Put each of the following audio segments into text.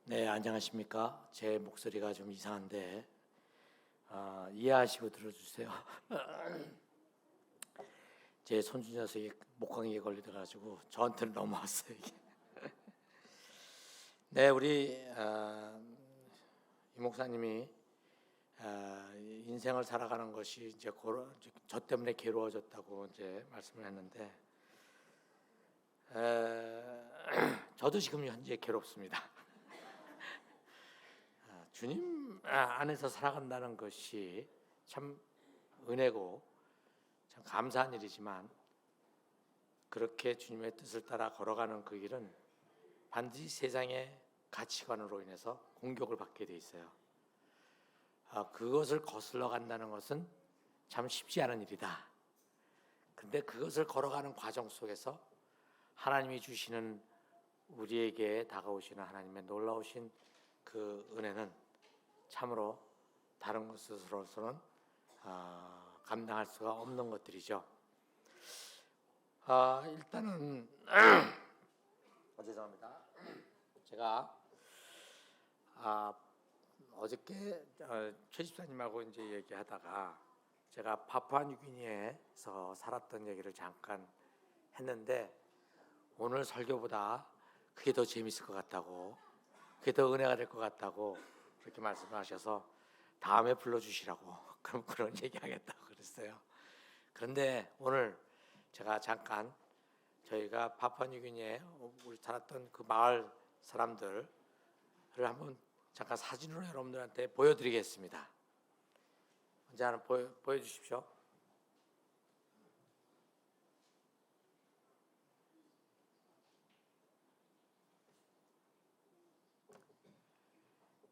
네, 안녕하십니까. 제 목소리가 좀 이상한데 이해하시고 들어주세요. 제 손주 녀석이 목감기에 걸리더라가지고 저한테는 넘어왔어요 이게. 네, 우리 이 목사님이 인생을 살아가는 것이 이제 저 때문에 괴로워졌다고 이제 말씀을 했는데 저도 지금 현재 괴롭습니다. 주님 안에서 살아간다는 것이 참 은혜고 참 감사한 일이지만 그렇게 주님의 뜻을 따라 걸어가는 그 길은 반드시 세상의 가치관으로 인해서 공격을 받게 돼 있어요. 그것을 거슬러 간다는 것은 참 쉽지 않은 일이다. 근데 그것을 걸어가는 과정 속에서 하나님이 주시는 우리에게 다가오시는 하나님의 놀라우신 그 은혜는 참으로 다른 것으로서는 감당할 수가 없는 것들이죠. 일단은 죄송합니다. 제가 어저께 최 집사님하고 이제 얘기하다가 제가 파푸아뉴기니에서 살았던 얘기를 잠깐 했는데 오늘 설교보다 그게 더 재밌을 것 같다고, 그게 더 은혜가 될 것 같다고 그렇게 말씀하셔서 다음에 불러주시라고 그럼 그런 얘기하겠다고 그랬어요. 그런데 오늘 제가 잠깐 저희가 파푸아뉴기니에 우리 살았던 그 마을 사람들을 한번 잠깐 사진으로 여러분들한테 보여드리겠습니다. 먼저 하나 보여주십시오.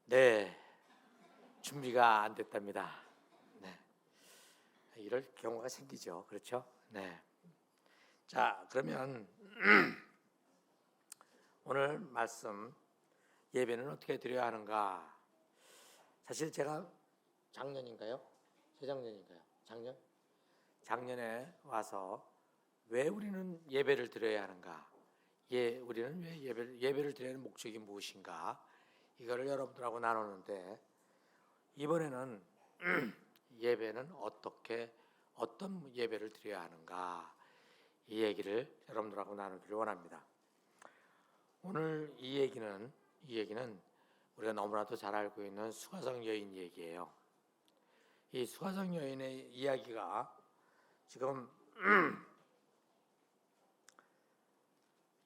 네, 준비가 안 됐답니다. 네, 이럴 경우가 생기죠. 그렇죠? 네. 자, 그러면 오늘 말씀 예배는 어떻게 드려야 하는가? 사실 제가 작년인가요? 재작년인가요? 작년에 와서 왜 우리는 예배를 드려야 하는가? 우리는 왜 예배를 드리는 목적이 무엇인가? 이거를 여러분들하고 나누는데 이번에는 예배는 어떤 예배를 드려야 하는가? 이 얘기를 여러분들하고 나누기를 원합니다. 오늘 이 얘기는 우리가 너무나도 잘 알고 있는 수가성 여인 얘기예요. 이 수가성 여인의 이야기가 지금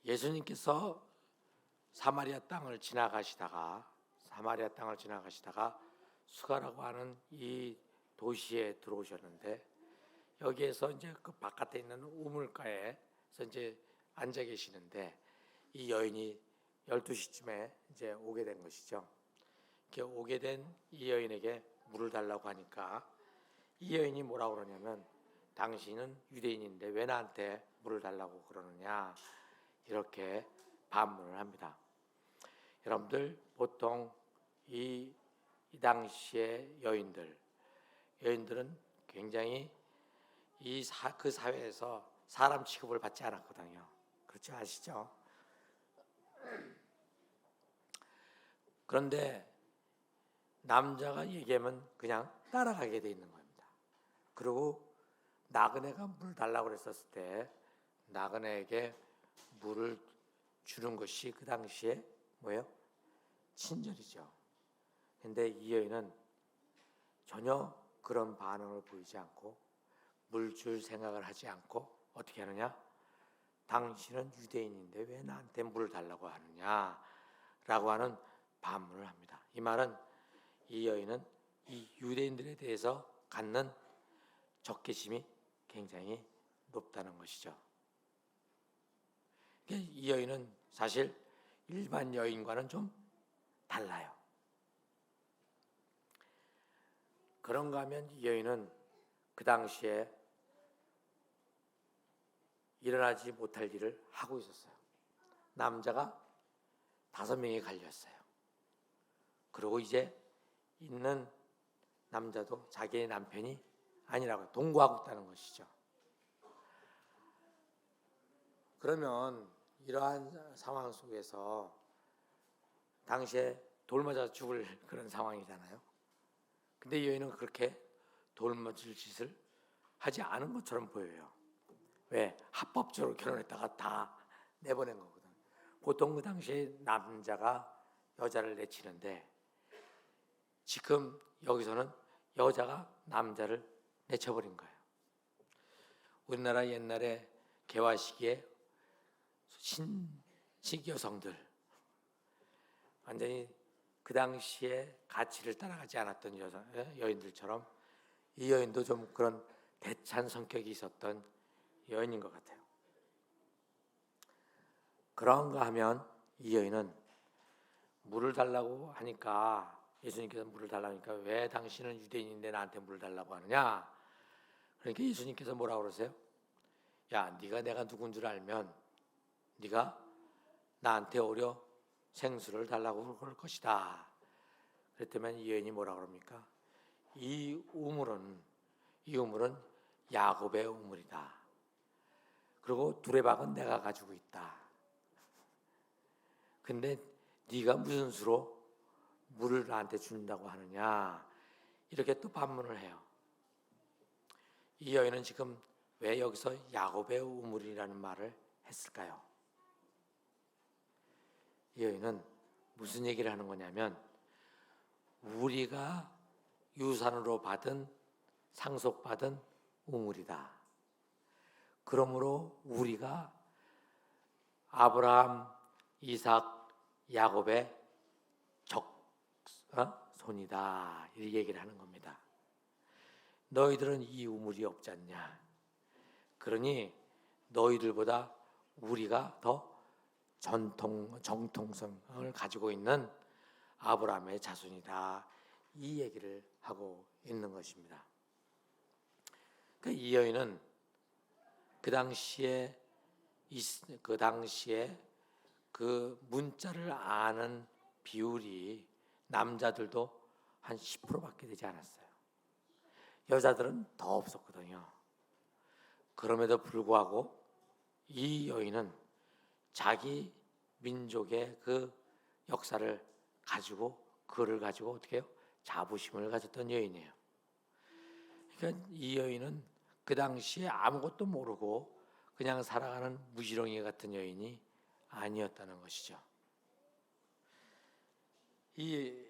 예수님께서 사마리아 땅을 지나가시다가 수가라고 하는 이 도시에 들어오셨는데 여기에서 이제 그 바깥에 있는 우물가에서 이제 앉아 계시는데 이 여인이 12시쯤에 이제 오게 된 것이죠. 이렇게 오게 된 이 여인에게 물을 달라고 하니까 이 여인이 뭐라고 그러냐면 당신은 유대인인데 왜 나한테 물을 달라고 그러느냐 이렇게 반문을 합니다. 여러분들 보통 이 당시의 여인들은 굉장히 그 사회에서 사람 취급을 받지 않았거든요. 그렇지 아시죠? 그런데 남자가 얘기하면 그냥 따라가게 돼 있는 겁니다. 그리고 나그네가 물 달라고 그랬었을 때 나그네에게 물을 주는 것이 그 당시에 뭐예요? 친절이죠. 근데 이 여인은 전혀 그런 반응을 보이지 않고 물 줄 생각을 하지 않고 어떻게 하느냐? 당신은 유대인인데 왜 나한테 물을 달라고 하느냐? 라고 하는 반문을 합니다. 이 말은 이 여인은 이 유대인들에 대해서 갖는 적개심이 굉장히 높다는 것이죠. 이 여인은 사실 일반 여인과는 좀 달라요. 그런가 하면 이 여인은 그 당시에 일어나지 못할 일을 하고 있었어요. 남자가 5명이 갈렸어요. 그리고 이제 있는 남자도 자기의 남편이 아니라고 동거하고 있다는 것이죠. 그러면 이러한 상황 속에서 당시에 돌 맞아 죽을 그런 상황이잖아요. 근데 이 여인은 그렇게 돌 맞을 짓을 하지 않은 것처럼 보여요. 왜? 합법적으로 결혼했다가 다 내보낸 거거든. 보통 그 당시에 남자가 여자를 내치는데 지금 여기서는 여자가 남자를 내쳐버린 거예요. 우리나라 옛날에 개화시기에 신식 여성들 완전히 그 당시에 가치를 따라가지 않았던 여인들처럼 이 여인도 좀 그런 대찬 성격이 있었던 여인인 것 같아요. 그런가 하면 이 여인은 물을 달라고 하니까 예수님께서 물을 달라고 하니까 왜 당신은 유대인인데 나한테 물을 달라고 하느냐? 그러니까 예수님께서 뭐라고 그러세요? 야, 네가 내가 누군 줄 알면 네가 나한테 오려 생수를 달라고 그럴 것이다. 그랬더니 이 여인이 뭐라고 그럽니까? 이 우물은 야곱의 우물이다. 그리고 두레박은 내가 가지고 있다. 근데 네가 무슨 수로 물을 나한테 준다고 하느냐? 이렇게 또 반문을 해요. 이 여인은 지금 왜 여기서 야곱의 우물이라는 말을 했을까요? 이 여인은 무슨 얘기를 하는 거냐면 우리가 유산으로 받은 상속받은 우물이다. 그러므로 우리가 아브라함, 이삭, 야곱의 적손이다. 이 얘기를 하는 겁니다. 너희들은 이 우물이 없지 않냐? 그러니 너희들보다 우리가 더 정통성을 가지고 있는 아브라함의 자손이다. 이 얘기를 하고 있는 것입니다. 이 여인은 그 당시에 그 문자를 아는 비율이 남자들도 한 10%밖에 되지 않았어요. 여자들은 더 없었거든요. 그럼에도 불구하고 이 여인은 자기 민족의 그 역사를 가지고 그를 가지고 어떻게 해요? 자부심을 가졌던 여인이에요. 그러니까 이 여인은 그 당시에 아무것도 모르고 그냥 살아가는 무지렁이 같은 여인이 아니었다는 것이죠. 이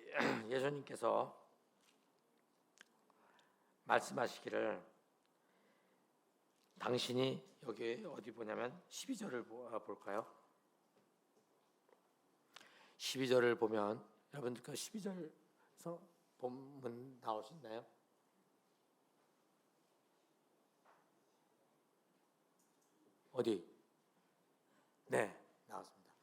예수님께서 말씀하시기를 당신이 여기 어디 보냐면 12절을 볼까요? 12절을 보면 여러분들 그 12절에서 본문 나올 수 있나요? 어디? 네, 나왔습니다.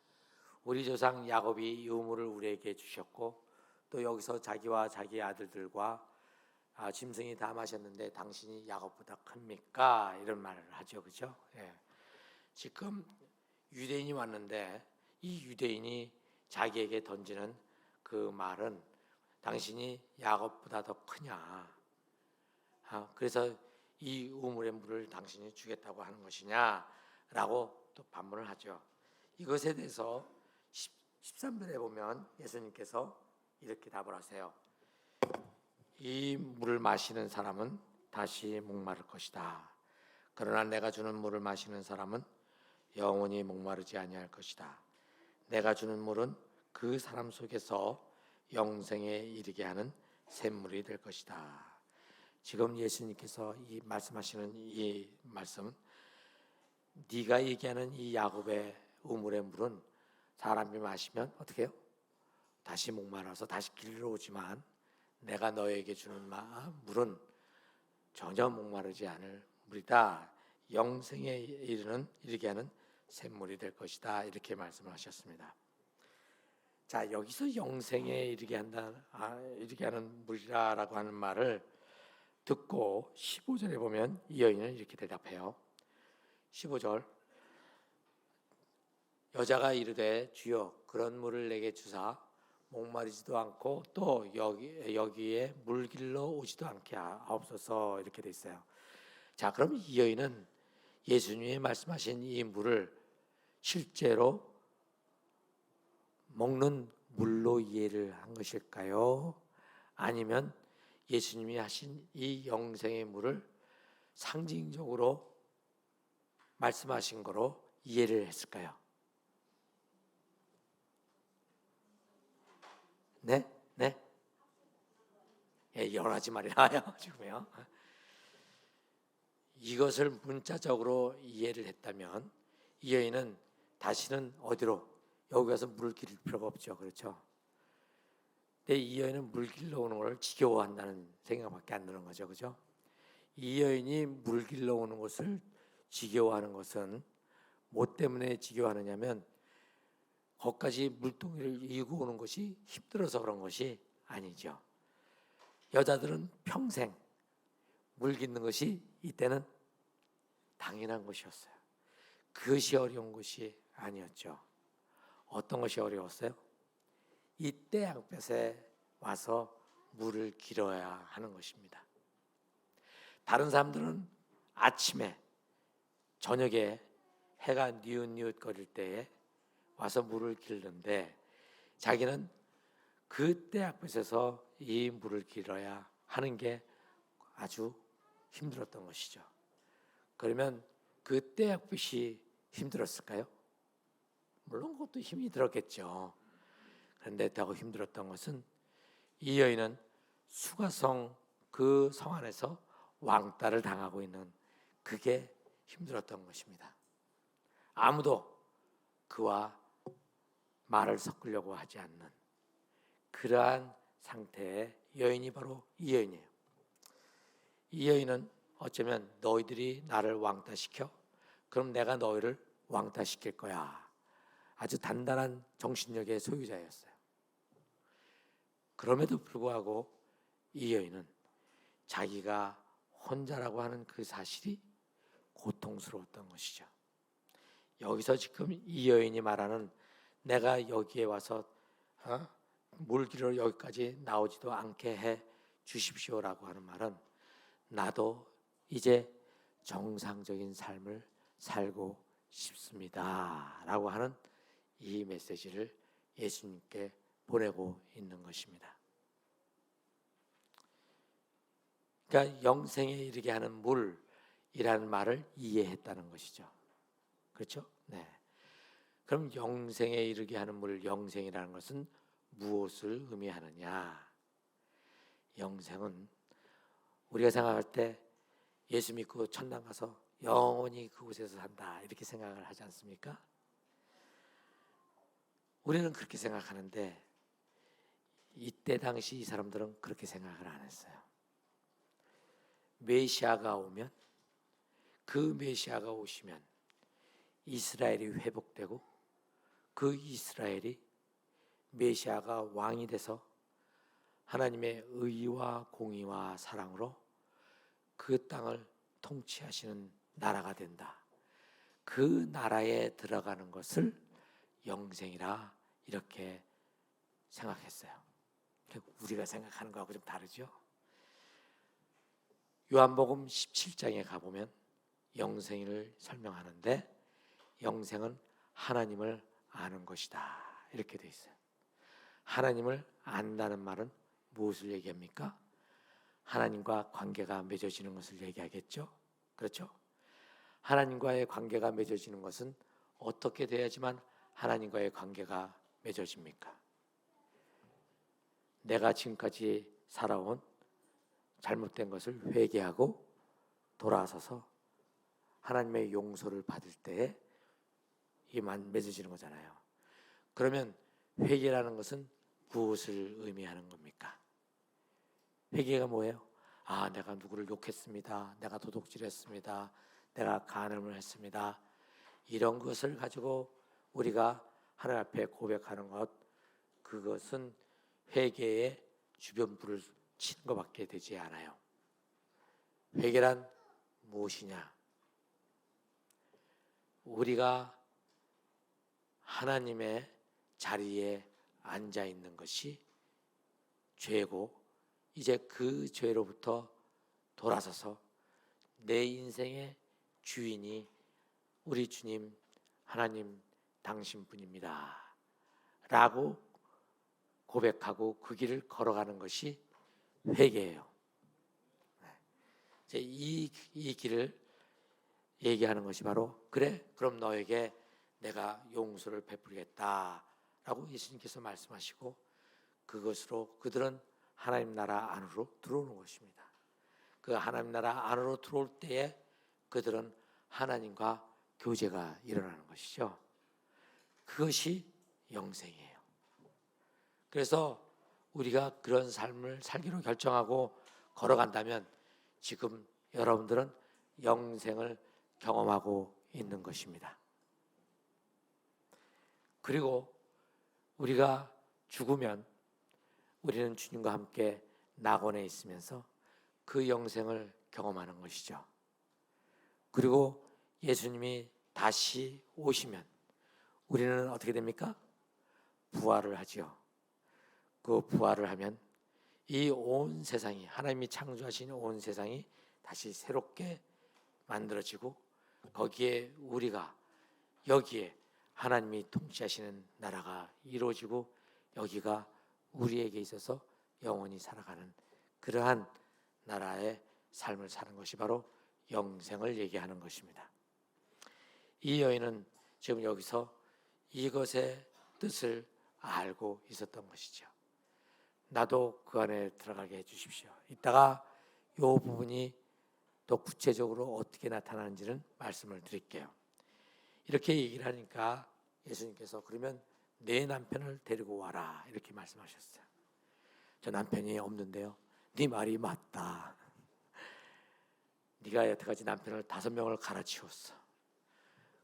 우리 조상 야곱이 이 우물을 우리에게 주셨고 또 여기서 자기와 자기 아들들과 짐승이 다 마셨는데 당신이 야곱보다 큽니까? 이런 말을 하죠, 그렇죠? 예. 지금 유대인이 왔는데 이 유대인이 자기에게 던지는 그 말은 당신이 야곱보다 더 크냐? 그래서 이 우물의 물을 당신이 주겠다고 하는 것이냐라고 또 반문을 하죠. 이것에 대해서 13절에 보면 예수님께서 이렇게 답을 하세요. 이 물을 마시는 사람은 다시 목마를 것이다. 그러나 내가 주는 물을 마시는 사람은 영원히 목마르지 아니할 것이다. 내가 주는 물은 그 사람 속에서 영생에 이르게 하는 샘물이 될 것이다. 지금 예수님께서 이 말씀하시는 이 말씀, 네가 얘기하는 이 야곱의 우물의 물은 사람이 마시면 어떻게 해요? 다시 목말라서 다시 길러 오지만 내가 너에게 주는 물은 전혀 목마르지 않을 물이다. 영생에 이르게 하는 샘물이 될 것이다. 이렇게 말씀을 하셨습니다. 자, 여기서 영생에 이르게 하는 물이라고 하는 말을 듣고 15절에 보면 이 여인은 이렇게 대답해요. 15절 여자가 이르되 주여 그런 물을 내게 주사 목마르지도 않고 또 여기에 물길로 오지도 않게 하옵소서 이렇게 돼 있어요. 자, 그럼 이 여인은 예수님이 말씀하신 이 물을 실제로 먹는 물로 이해를 한 것일까요? 아니면 예수님이 하신 이 영생의 물을 상징적으로 말씀하신 거로 이해를 했을까요? 네? 네? 예, 여러 가지 말이 나와요 지금요. 이것을 문자적으로 이해를 했다면 이 여인은 다시는 어디로 여기 가서 물을 기를 필요가 없죠. 그렇죠? 근데 이 여인은 물 길러 오는 걸 지겨워한다는 생각밖에 안 드는 거죠. 그죠? 이 여인이 물 길러 오는 것을 지겨워하는 것은 뭐 때문에 지겨워하느냐면 거기까지 물동이를 이고 오는 것이 힘들어서 그런 것이 아니죠. 여자들은 평생 물 깃는 것이 이때는 당연한 것이었어요. 그것이 어려운 것이 아니었죠. 어떤 것이 어려웠어요? 이때 양볕에 와서 물을 길어야 하는 것입니다. 다른 사람들은 아침에 저녁에 해가 뉘웃뉘웃거릴 때에 와서 물을 길는데 자기는 그때 양볕에서 이 물을 길어야 하는 게 아주 힘들었던 것이죠. 그러면 그때 양볕이 힘들었을까요? 물론 그것도 힘이 들었겠죠. 그런데 더 힘들었던 것은 이 여인은 수가성 그 성 안에서 왕따를 당하고 있는 그게 힘들었던 것입니다. 아무도 그와 말을 섞으려고 하지 않는 그러한 상태의 여인이 바로 이 여인이에요. 이 여인은 어쩌면 너희들이 나를 왕따시켜? 그럼 내가 너희를 왕따시킬 거야. 아주 단단한 정신력의 소유자였어요. 그럼에도 불구하고 이 여인은 자기가 혼자라고 하는 그 사실이 고통스러웠던 것이죠. 여기서 지금 이 여인이 말하는 내가 여기에 와서 물 길러 여기까지 나오지도 않게 해 주십시오라고 하는 말은 나도 이제 정상적인 삶을 살고 싶습니다 라고 하는 이 메시지를 예수님께 보내고 있는 것입니다. 그러니까 영생에 이르게 하는 물이라는 말을 이해했다는 것이죠. 그렇죠? 네. 그럼 영생에 이르게 하는 물, 영생이라는 것은 무엇을 의미하느냐? 영생은 우리가 생각할 때 예수 믿고 천당 가서 영원히 그곳에서 산다 이렇게 생각을 하지 않습니까? 우리는 그렇게 생각하는데 이때 당시 이 사람들은 그렇게 생각을 안 했어요. 메시아가 오면 그 메시아가 오시면 이스라엘이 회복되고 그 이스라엘이 메시아가 왕이 돼서 하나님의 의와 공의와 사랑으로 그 땅을 통치하시는 나라가 된다. 그 나라에 들어가는 것을 영생이라 이렇게 생각했어요. 우리가 생각하는 거하고 좀 다르죠. 요한복음 17장에 가보면 영생을 설명하는데 영생은 하나님을 아는 것이다 이렇게 돼 있어요. 하나님을 안다는 말은 무엇을 얘기합니까? 하나님과 관계가 맺어지는 것을 얘기하겠죠. 그렇죠? 하나님과의 관계가 맺어지는 것은 어떻게 돼야지만 하나님과의 관계가 맺어집니까? 내가 지금까지 살아온 잘못된 것을 회개하고 돌아서서 하나님의 용서를 받을 때에 이만 맺어지는 거잖아요. 그러면 회개라는 것은 무엇을 의미하는 겁니까? 회개가 뭐예요? 아, 내가 누구를 욕했습니다. 내가 도둑질했습니다. 내가 간음을 했습니다. 이런 것을 가지고 우리가 하나님 앞에 고백하는 것, 그것은 회개의 주변불을 치는 것밖에 되지 않아요. 회개란 무엇이냐? 우리가 하나님의 자리에 앉아 있는 것이 죄고 이제 그 죄로부터 돌아서서 내 인생의 주인이 우리 주님 하나님 당신뿐입니다 라고 고백하고 그 길을 걸어가는 것이 회개예요. 이제 이 길을 얘기하는 것이 바로 그래 그럼 너에게 내가 용서를 베풀겠다라고 예수님께서 말씀하시고 그것으로 그들은 하나님 나라 안으로 들어오는 것입니다. 그 하나님 나라 안으로 들어올 때에 그들은 하나님과 교제가 일어나는 것이죠. 그것이 영생이에요. 그래서 우리가 그런 삶을 살기로 결정하고 걸어간다면 지금 여러분들은 영생을 경험하고 있는 것입니다. 그리고 우리가 죽으면 우리는 주님과 함께 낙원에 있으면서 그 영생을 경험하는 것이죠. 그리고 예수님이 다시 오시면 우리는 어떻게 됩니까? 부활을 하죠. 그 부활을 하면 이 온 세상이 하나님이 창조하신 온 세상이 다시 새롭게 만들어지고 거기에 우리가 여기에 하나님이 통치하시는 나라가 이루어지고 여기가 우리에게 있어서 영원히 살아가는 그러한 나라의 삶을 사는 것이 바로 영생을 얘기하는 것입니다. 이 여인은 지금 여기서 이것의 뜻을 알고 있었던 것이죠. 나도 그 안에 들어가게 해주십시오. 이따가 이 부분이 또 구체적으로 어떻게 나타나는지는 말씀을 드릴게요. 이렇게 얘기를 하니까 예수님께서 그러면 내 남편을 데리고 와라 이렇게 말씀하셨어요. 저 남편이 없는데요. 네 말이 맞다. 네가 여태까지 남편을 5명을 갈아치웠어.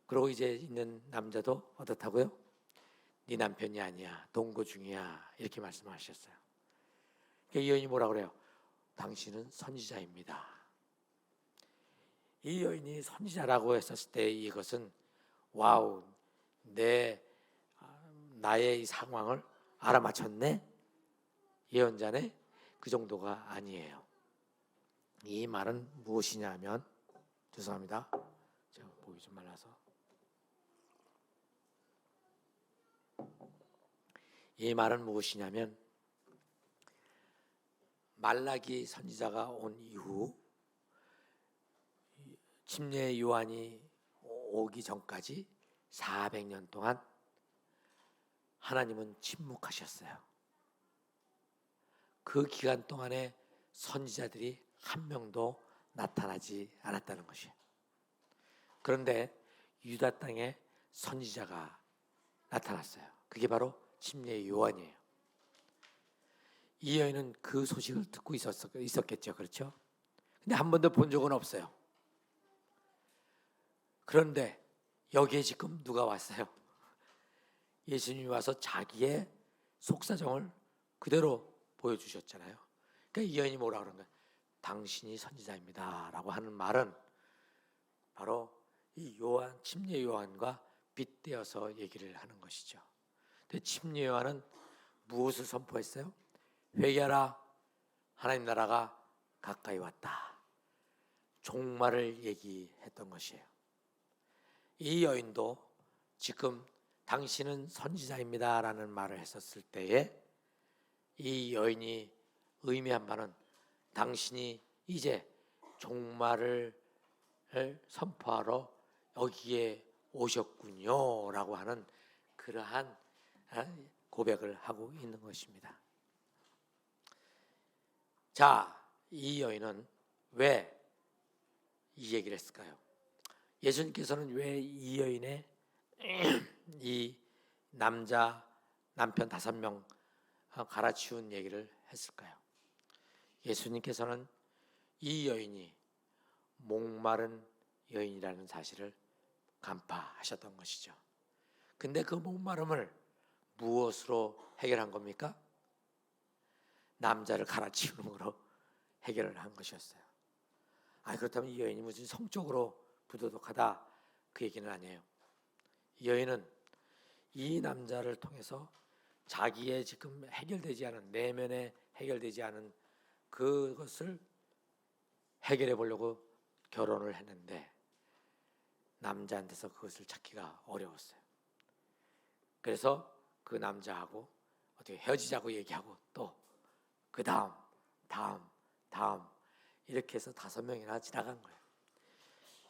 그러고 이제 있는 남자도 어떻다고요? 네 남편이 아니야. 동거 중이야. 이렇게 말씀하셨어요. 이 여인이 뭐라 그래요? 당신은 선지자입니다. 이 여인이 선지자라고 했었을 때 이것은 와우, 나의 이 상황을 알아맞혔네? 예언자네? 그 정도가 아니에요. 이 말은 무엇이냐면 죄송합니다. 제가 목이 좀 말라서 이 말은 무엇이냐면 말라기 선지자가 온 이후 침례 요한이 오기 전까지 400년 동안 하나님은 침묵하셨어요. 그 기간 동안에 선지자들이 한 명도 나타나지 않았다는 것이에요. 그런데 유다 땅에 선지자가 나타났어요. 그게 바로 침례 요한이에요. 이 여인은 그 소식을 듣고 있었겠죠. 그렇죠? 근데 한 번도 본 적은 없어요. 그런데 여기에 지금 누가 왔어요? 예수님이 와서 자기의 속사정을 그대로 보여주셨잖아요. 그러니까 이 여인이 뭐라 그런 거예요? 당신이 선지자입니다 라고 하는 말은 바로 이 요한, 침례 요한과 빗대어서 얘기를 하는 것이죠. 근데 침례 요한은 무엇을 선포했어요? 회개하라, 하나님 나라가 가까이 왔다. 종말을 얘기했던 것이에요. 이 여인도 지금 당신은 선지자입니다 라는 말을 했었을 때에 이 여인이 의미한 바는 당신이 이제 종말을 선포하러 여기에 오셨군요 라고 하는 그러한 고백을 하고 있는 것입니다. 자, 이 여인은 왜 이 얘기를 했을까요? 예수님께서는 왜 이 여인의 이 남편 5명 갈아치운 얘기를 했을까요? 예수님께서는 이 여인이 목마른 여인이라는 사실을 간파하셨던 것이죠. 근데 그 목마름을 무엇으로 해결한 겁니까? 남자를 갈아치우는 거로 해결을 한 것이었어요. 그렇다면 이 여인이 무슨 성적으로 부도덕하다 그 얘기는 아니에요. 이 여인은 이 남자를 통해서 자기의 지금 해결되지 않은 내면에 해결되지 않은 그것을 해결해 보려고 결혼을 했는데 남자한테서 그것을 찾기가 어려웠어요. 그래서 그 남자하고 어떻게 헤어지자고 얘기하고 또 그 다음 이렇게 해서 5명이나 지나간 거예요.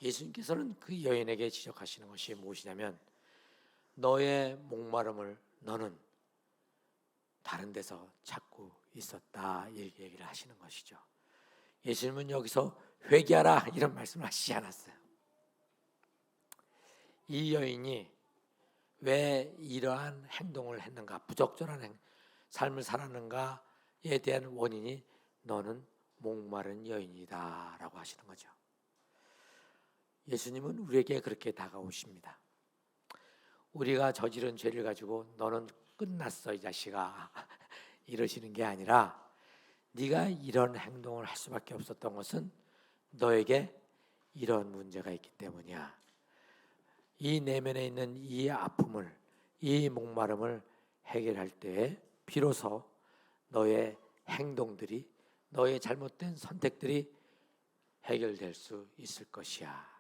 예수님께서는 그 여인에게 지적하시는 것이 무엇이냐면 너의 목마름을 너는 다른 데서 찾고 있었다 이렇게 얘기를 하시는 것이죠. 예수님은 여기서 회개하라 이런 말씀을 하시지 않았어요. 이 여인이 왜 이러한 행동을 했는가, 부적절한 삶을 살았는가에 대한 원인이 너는 목마른 여인이다 라고 하시는 거죠. 예수님은 우리에게 그렇게 다가오십니다. 우리가 저지른 죄를 가지고 너는 끝났어 이 자식아 이러시는 게 아니라 네가 이런 행동을 할 수밖에 없었던 것은 너에게 이런 문제가 있기 때문이야. 이 내면에 있는 이 아픔을, 이 목마름을 해결할 때에 비로소 너의 행동들이, 너의 잘못된 선택들이 해결될 수 있을 것이야.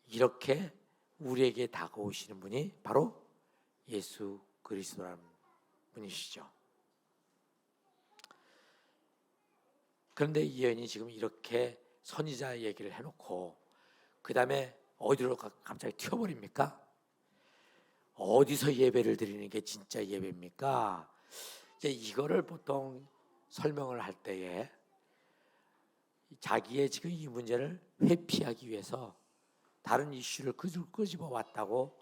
이렇게 우리에게 다가오시는 분이 바로 예수 그리스도라는 분이시죠. 그런데 이 여인이 지금 이렇게 선지자 얘기를 해놓고 그 다음에 어디로 갑자기 튀어버립니까? 어디서 예배를 드리는 게 진짜 예배입니까? 이제 이거를 보통 설명을 할 때에 자기의 지금 이 문제를 회피하기 위해서 다른 이슈를 끄집어 왔다고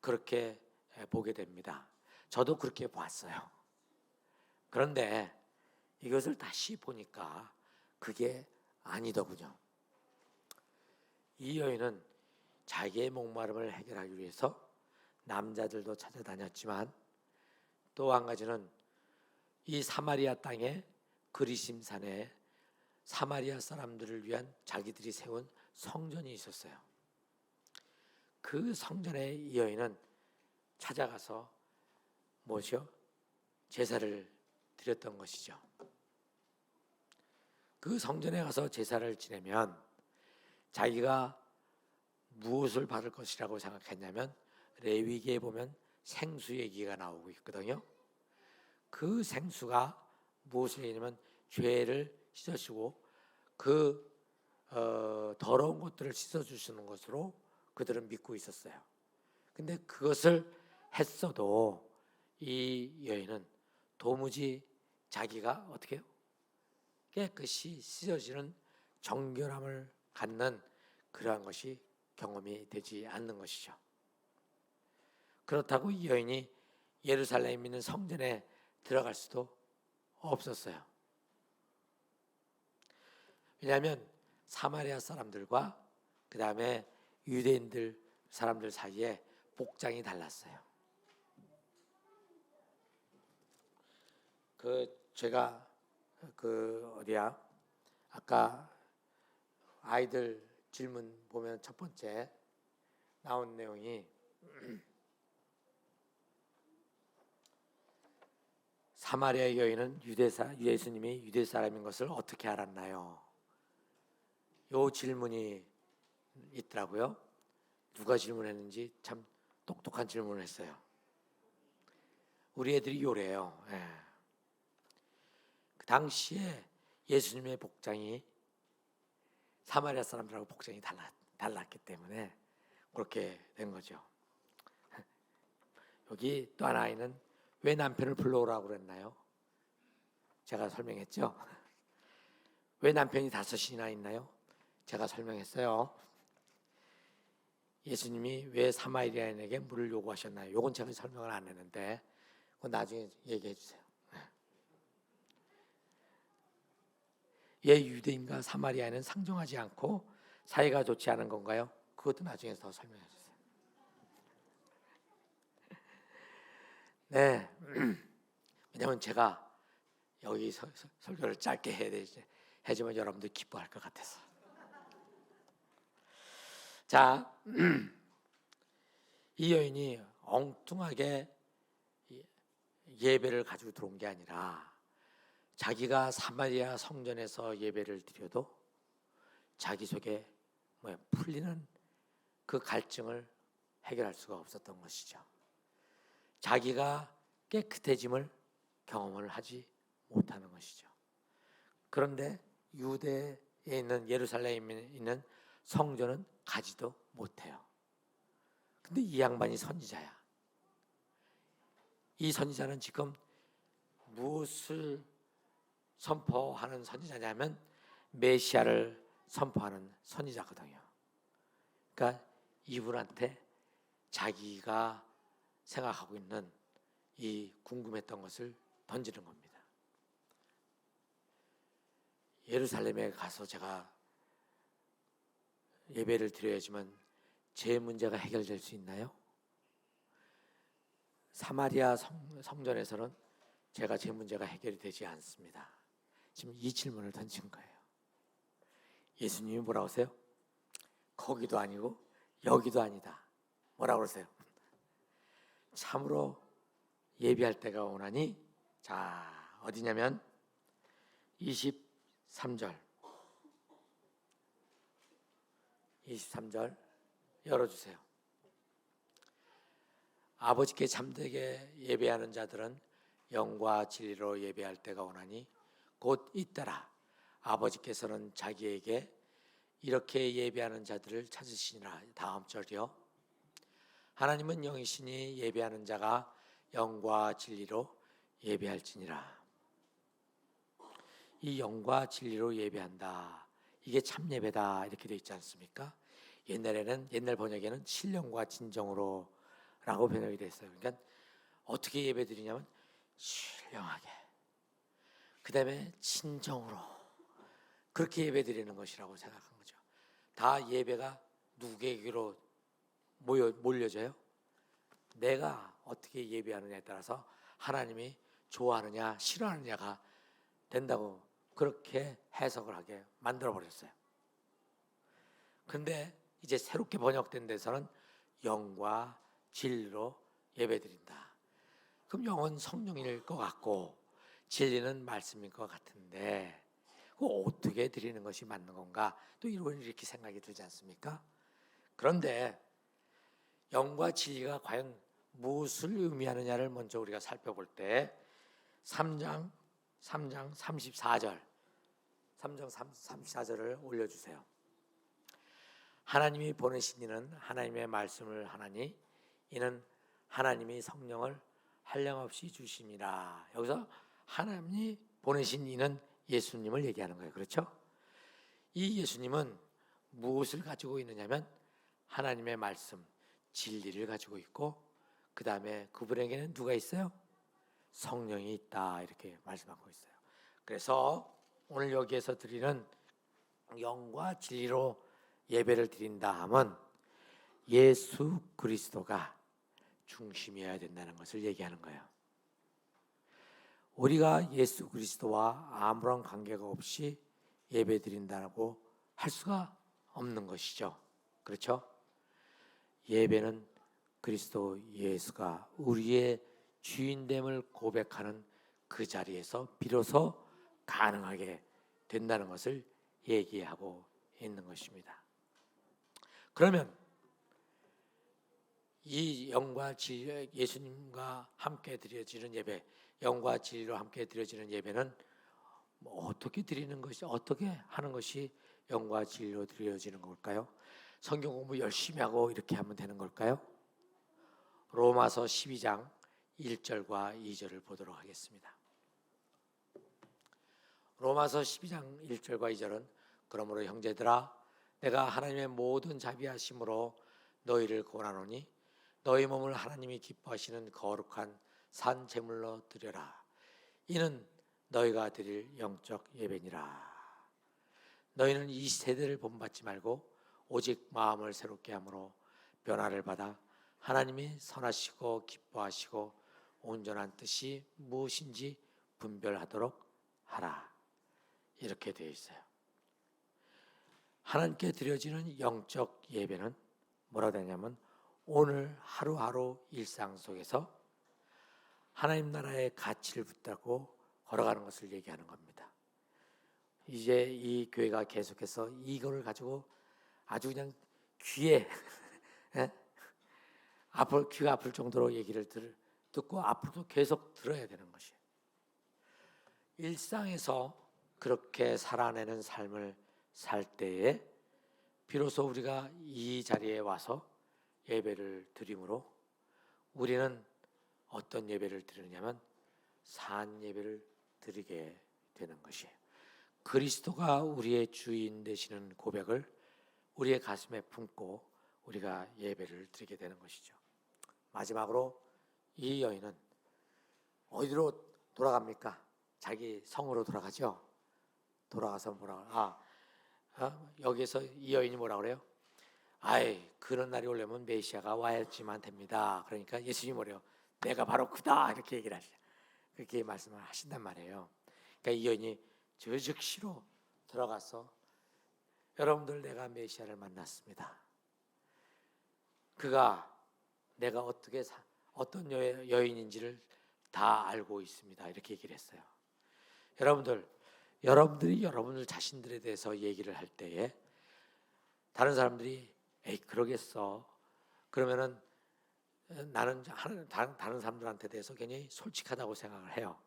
그렇게 보게 됩니다. 저도 그렇게 봤어요. 그런데 이것을 다시 보니까 그게 아니더군요. 이 여인은 자기의 목마름을 해결하기 위해서 남자들도 찾아다녔지만 또 한 가지는 이 사마리아 땅에 그리심산에 사마리아 사람들을 위한 자기들이 세운 성전이 있었어요. 그 성전에 이 여인은 찾아가서 뭐죠? 제사를 드렸던 것이죠. 그 성전에 가서 제사를 지내면 자기가 무엇을 받을 것이라고 생각했냐면 레위기에 보면 생수 얘기가 나오고 있거든요. 그 생수가 무엇을 얘기냐면 죄를 씻어주고 그 더러운 것들을 씻어주시는 것으로 그들은 믿고 있었어요. 근데 그것을 했어도 이 여인은 도무지 자기가 어떻게 해요? 깨끗이 씻어지는 정결함을 갖는 그러한 것이 경험이 되지 않는 것이죠. 그렇다고 이 여인이 예루살렘에 있는 성전에 들어갈 수도 없었어요. 왜냐하면 사마리아 사람들과 그 다음에 유대인들 사람들 사이에 복장이 달랐어요. 제가 아까 아이들 질문 보면 첫 번째 나온 내용이 사마리아 여인은 예수님이 유대 사람인 것을 어떻게 알았나요? 요 질문이 있더라고요. 누가 질문했는지 참 똑똑한 질문을 했어요. 우리 애들이 요래요. 그 당시에 예수님의 복장이 사마리아 사람들하고 복장이 달랐기 때문에 그렇게 된 거죠. 여기 또 하나는 왜 남편을 불러오라고 그랬나요? 제가 설명했죠. 왜 남편이 5이나 있나요? 제가 설명했어요. 예수님이 왜 사마리아인에게 물을 요구하셨나요? 이건 제가 설명을 안 했는데 그건 나중에 얘기해 주세요. 왜 유대인과 사마리아인은 상종하지 않고 사이가 좋지 않은 건가요? 그것도 나중에 더 설명해 주세요. 네, 왜냐하면 제가 여기 설교를 짧게 해야 되지 해주면 여러분들 기뻐할 것 같아서. 자, 이 여인이 엉뚱하게 예배를 가지고 들어온 게 아니라 자기가 사마리아 성전에서 예배를 드려도 자기 속에 풀리는 그 갈증을 해결할 수가 없었던 것이죠. 자기가 깨끗해짐을 경험을 하지 못하는 것이죠. 그런데 유대에 있는 예루살렘에 있는 성전은 가지도 못해요. 근데 이 양반이 선지자야. 이 선지자는 지금 무엇을 선포하는 선지자냐면 메시아를 선포하는 선지자거든요. 그러니까 이분한테 자기가 생각하고 있는 이 궁금했던 것을 던지는 겁니다. 예루살렘에 가서 제가 예배를 드려야지만 제 문제가 해결될 수 있나요? 사마리아 성전에서는 제가 제 문제가 해결이 되지 않습니다. 지금 이 질문을 던진 거예요. 예수님이 뭐라고 하세요? 거기도 아니고 여기도 아니다. 뭐라고 그러세요? 참으로 예비할 때가 오나니, 자, 어디냐면 23절 열어주세요. 아버지께 참되게 예배하는 자들은 영과 진리로 예배할 때가 오나니 곧 잇따라 아버지께서는 자기에게 이렇게 예배하는 자들을 찾으시니라. 다음 절이요. 하나님은 영이시니 예배하는 자가 영과 진리로 예배할지니라. 이 영과 진리로 예배한다, 이게 참 예배다, 이렇게 되어 있지 않습니까? 옛날 번역에는 신령과 진정으로 라고 번역이 됐어요. 그러니까 어떻게 예배 드리냐면 신령하게, 그 다음에 진정으로, 그렇게 예배 드리는 것이라고 생각한 거죠. 다 예배가 누구에게로 몰려져요? 내가 어떻게 예배하느냐에 따라서 하나님이 좋아하느냐 싫어하느냐가 된다고 그렇게 해석을 하게 만들어버렸어요. 그런데 이제 새롭게 번역된 데서는 영과 진리로 예배드린다. 그럼 영은 성령일 것 같고 진리는 말씀일 것 같은데 어떻게 드리는 것이 맞는 건가? 또 이렇게 생각이 들지 않습니까? 그런데 영과 진리가 과연 무엇을 의미하느냐를 먼저 우리가 살펴볼 때 3장 34절을 올려주세요. 하나님이 보내신 이는 하나님의 말씀을 하나니 이는 하나님이 성령을 한량없이 주심이라. 여기서 하나님이 보내신 이는 예수님을 얘기하는 거예요. 그렇죠? 이 예수님은 무엇을 가지고 있느냐면 하나님의 말씀, 진리를 가지고 있고, 그 다음에 그분에게는 누가 있어요? 성령이 있다, 이렇게 말씀하고 있어요. 그래서 오늘 여기에서 드리는 영과 진리로 예배를 드린다 하면 예수 그리스도가 중심이어야 된다는 것을 얘기하는 거예요. 우리가 예수 그리스도와 아무런 관계가 없이 예배 드린다고 할 수가 없는 것이죠. 그렇죠? 예배는 그리스도 예수가 우리의 주인됨을 고백하는 그 자리에서 비로소 가능하게 된다는 것을 얘기하고 있는 것입니다. 그러면 이 영과 진리, 예수님과 함께 드려지는 예배, 영과 진리로 함께 드려지는 예배는 어떻게 드리는 것이, 어떻게 하는 것이 영과 진리로 드려지는 걸까요? 성경 공부 열심히 하고 이렇게 하면 되는 걸까요? 로마서 12장 1절과 2절을 보도록 하겠습니다. 로마서 12장 1절과 2절은 그러므로 형제들아 내가 하나님의 모든 자비하심으로 너희를 권하노니 너희 몸을 하나님이 기뻐하시는 거룩한 산 제물로 드려라. 이는 너희가 드릴 영적 예배니라. 너희는 이 세대를 본받지 말고 오직 마음을 새롭게 함으로 변화를 받아 하나님이 선하시고 기뻐하시고 온전한 뜻이 무엇인지 분별하도록 하라. 이렇게 되어 있어요. 하나님께 드려지는 영적 예배는 뭐라고 되냐면 오늘 하루하루 일상 속에서 하나님 나라의 가치를 붙잡고 걸어가는 것을 얘기하는 겁니다. 이제 이 교회가 계속해서 이거를 가지고 아주 그냥 귀가 아플 정도로 얘기를 듣고 앞으로도 계속 들어야 되는 것이에요. 일상에서 그렇게 살아내는 삶을 살 때에 비로소 우리가 이 자리에 와서 예배를 드림으로 우리는 어떤 예배를 드리냐면 산 예배를 드리게 되는 것이에요. 그리스도가 우리의 주인 되시는 고백을 우리의 가슴에 품고 우리가 예배를 드리게 되는 것이죠. 마지막으로 이 여인은 어디로 돌아갑니까? 자기 성으로 돌아가죠. 돌아가서 여기서 이 여인이 뭐라 그래요? 그런 날이 오려면 메시아가 와야지만 됩니다. 그러니까 예수님이 뭐래요? 내가 바로 그다 이렇게 얘기를 하시죠. 그렇게 말씀을 하신단 말이에요. 그러니까 이 여인이 저 즉시로 들어가서 여러분들 내가 메시아를 만났습니다. 그가 내가 어떤 여인인지를 다 알고 있습니다. 이렇게 얘기를 했어요. 여러분들이 여러분들 자신들에 대해서 얘기를 할 때에 다른 사람들이 에이 그러겠어. 그러면은 나는 다른 사람들한테 대해서 굉장히 솔직하다고 생각을 해요.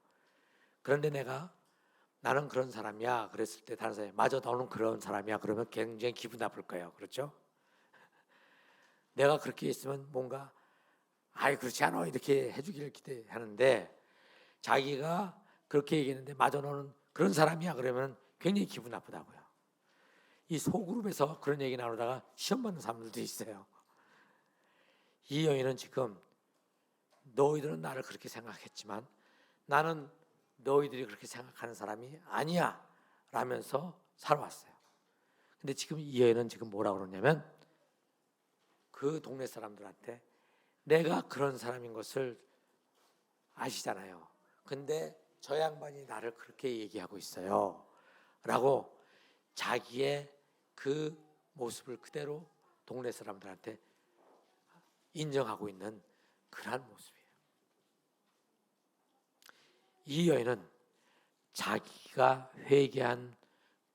그런데 나는 그런 사람이야 그랬을 때 다른 사람이 맞아 너는 그런 사람이야 그러면 굉장히 기분 나쁠 거예요. 그렇죠? 내가 그렇게 있으면 뭔가 그렇지 않아 이렇게 해주기를 기대하는데 자기가 그렇게 얘기했는데 맞아 너는 그런 사람이야 그러면 굉장히 기분 나쁘다고요. 이 소그룹에서 그런 얘기 나누다가 시험 받는 사람들도 있어요. 이 여인은 지금 너희들은 나를 그렇게 생각했지만 나는 너희들이 그렇게 생각하는 사람이 아니야 라면서 살아왔어요. 근데 지금 이 여인은 지금 뭐라고 그러냐면 그 동네 사람들한테 내가 그런 사람인 것을 아시잖아요. 근데 저 양반이 나를 그렇게 얘기하고 있어요 라고 자기의 그 모습을 그대로 동네 사람들한테 인정하고 있는 그러한 모습이에요. 이 여인은 자기가 회개한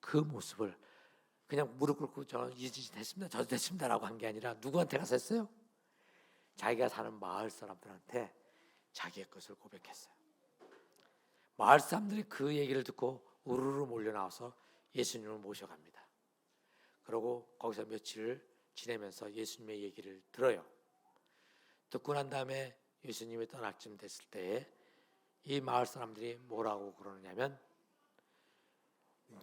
그 모습을 그냥 무릎 꿇고 저는 이 짓이 됐습니다. 저도 됐습니다라고 한 게 아니라 누구한테 가서 했어요? 자기가 사는 마을 사람들한테 자기의 것을 고백했어요. 마을 사람들이 그 얘기를 듣고 우르르 몰려 나와서 예수님을 모셔갑니다. 그리고 거기서 며칠을 지내면서 예수님의 얘기를 들어요. 듣고 난 다음에 예수님이 떠날 쯤 됐을 때에 이 마을 사람들이 뭐라고 그러느냐면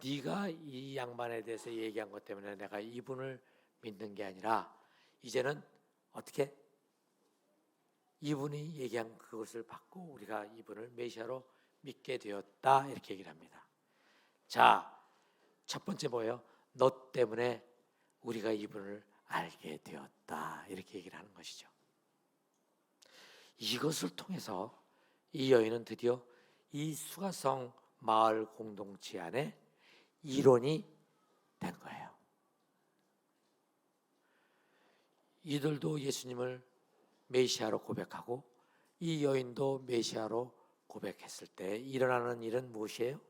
네가 이 양반에 대해서 얘기한 것 때문에 내가 이분을 믿는 게 아니라 이제는 어떻게 이분이 얘기한 그것을 받고 우리가 이분을 메시아로 믿게 되었다 이렇게 얘기를 합니다. 자, 첫 번째 뭐예요? 너 때문에 우리가 이분을 알게 되었다 이렇게 얘기를 하는 것이죠. 이것을 통해서 이 여인은 드디어 이 수가성 마을 공동체 안에 일원이 된 거예요. 이들도 예수님을 메시아로 고백하고 이 여인도 메시아로 고백했을 때 일어나는 일은 무엇이에요?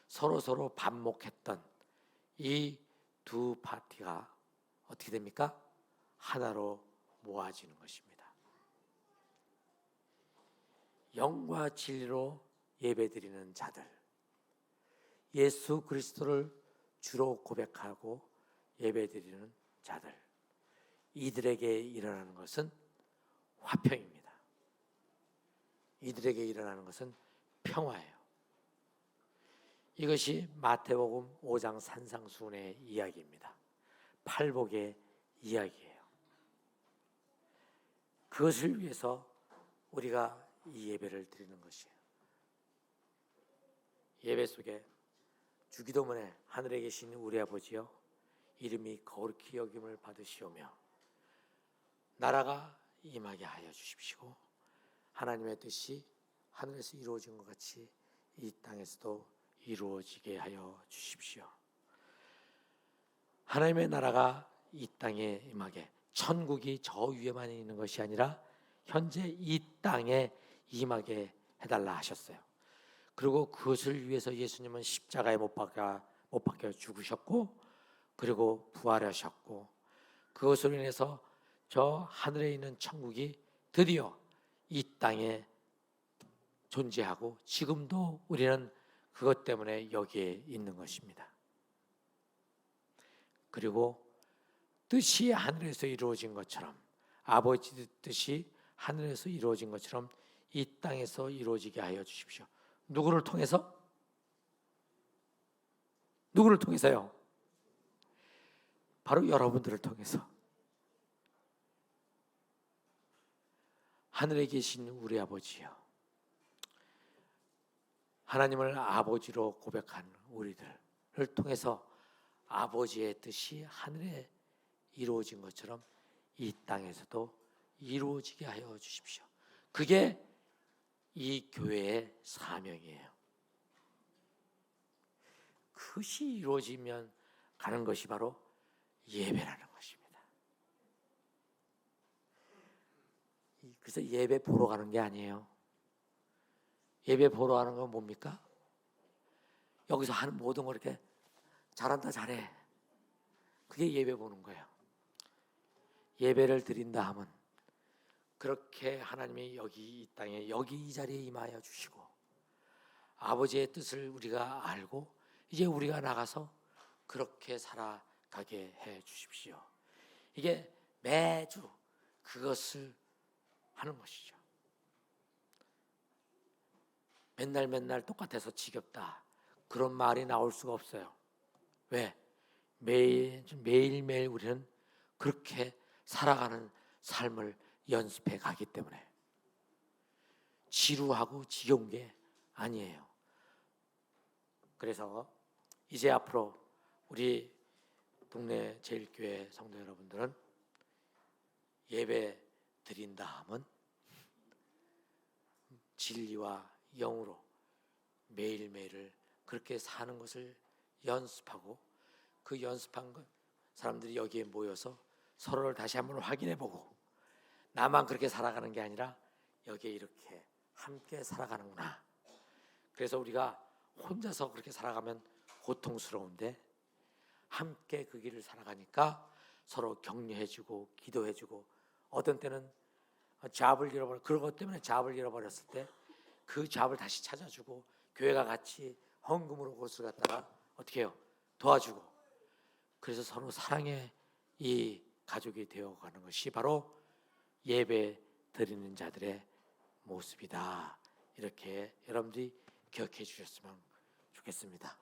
서로 반목했던 이 두 파티가 어떻게 됩니까? 하나로 모아지는 것입니다. 영과 진리로 예배드리는 자들, 예수 그리스도를 주로 고백하고 예배드리는 자들, 이들에게 일어나는 것은 화평입니다. 이들에게 일어나는 것은 평화예요. 이것이 마태복음 5장 산상수훈의 이야기입니다. 팔복의 이야기예요. 그것을 위해서 우리가 이 예배를 드리는 것이에요. 예배 속에 주기도문에 하늘에 계신 우리 아버지여 이름이 거룩히 여김을 받으시오며 나라가 임하게 하여 주십시오. 하나님의 뜻이 하늘에서 이루어진 것 같이 이 땅에서도 이루어지게 하여 주십시오. 하나님의 나라가 이 땅에 임하게, 천국이 저 위에만 있는 것이 아니라 현재 이 땅에 임하게 해달라 하셨어요. 그리고 그것을 위해서 예수님은 십자가에 못 박혀 죽으셨고 그리고 부활하셨고 그것으로 인해서 저 하늘에 있는 천국이 드디어 이 땅에 존재하고 지금도 우리는 그것 때문에 여기에 있는 것입니다. 그리고 뜻이 하늘에서 이루어진 것처럼, 아버지 뜻이 하늘에서 이루어진 것처럼 이 땅에서 이루어지게 하여 주십시오. 누구를 통해서? 누구를 통해서요? 바로 여러분들을 통해서. 하늘에 계신 우리 아버지요, 하나님을 아버지로 고백한 우리들을 통해서 아버지의 뜻이 하늘에 이루어진 것처럼 이 땅에서도 이루어지게 하여 주십시오. 그게 이 교회의 사명이에요. 그것이 이루어지면 가는 것이 바로 예배라는 것입니다. 그래서 예배 보러 가는 게 아니에요. 예배 보러 가는 건 뭡니까? 여기서 하는 모든 걸 이렇게 잘한다, 잘해. 그게 예배 보는 거예요. 예배를 드린다 하면 그렇게 하나님이 여기 이 땅에 여기 이 자리에 임하여 주시고 아버지의 뜻을 우리가 알고 이제 우리가 나가서 그렇게 살아가게 해 주십시오. 이게 매주 그것을 하는 것이죠. 맨날 똑같아서 지겹다, 그런 말이 나올 수가 없어요. 왜? 매일매일 우리는 그렇게 살아가는 삶을 연습해 가기 때문에 지루하고 지겨운 게 아니에요. 그래서 이제 앞으로 우리 동네 제일교회 성도 여러분들은 예배 드린다 하면 진리와 영으로 매일매일을 그렇게 사는 것을 연습하고 그 연습한 것 사람들이 여기에 모여서 서로를 다시 한번 확인해보고 나만 그렇게 살아가는 게 아니라 여기에 이렇게 함께 살아가는구나. 그래서 우리가 혼자서 그렇게 살아가면 고통스러운데 함께 그 길을 살아가니까 서로 격려해주고 기도해주고 어떤 때는 잡을 잃어버려 그런 것 때문에 잡을 잃어버렸을 때 그 잡을 다시 찾아주고 교회가 같이 헌금으로 그것을 갖다가 어떻게 해요? 도와주고 그래서 서로 사랑의 이 가족이 되어가는 것이 바로 예배 드리는 자들의 모습이다. 이렇게 여러분들이 기억해 주셨으면 좋겠습니다.